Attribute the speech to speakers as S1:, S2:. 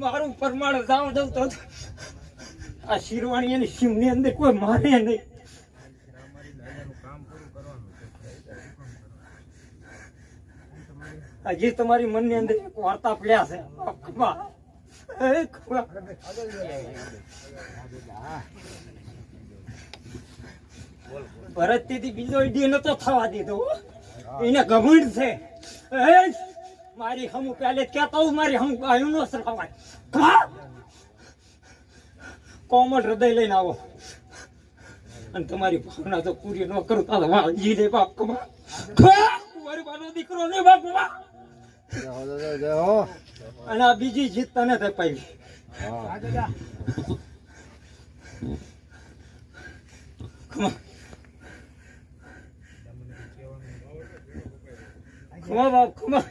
S1: મારું પરમાણ જાવ દઉં તો આ શિરવાણી એની સીમની અંદર કોઈ મારે નહીં. હજી તમારી મનની અંદર એક વાર્તા પડ્યા છે. ભરતથી બીજો ઈડી નતો થવા દીધો. એને ગભંડ છે. મારી હમ પહેલે કહેતા હું મારી હમ ગાયું નો સરાવાય. કોમળ હૃદય લઈને આવો અને તમારી ભાવના તો પૂરી ન કરું તો વાજી દે બાપ. મારી બાનો દીકરો નહીં બાપ. અને આ બીજી જીત તને થઈ પાઈ. ખમા બાપ ખમા.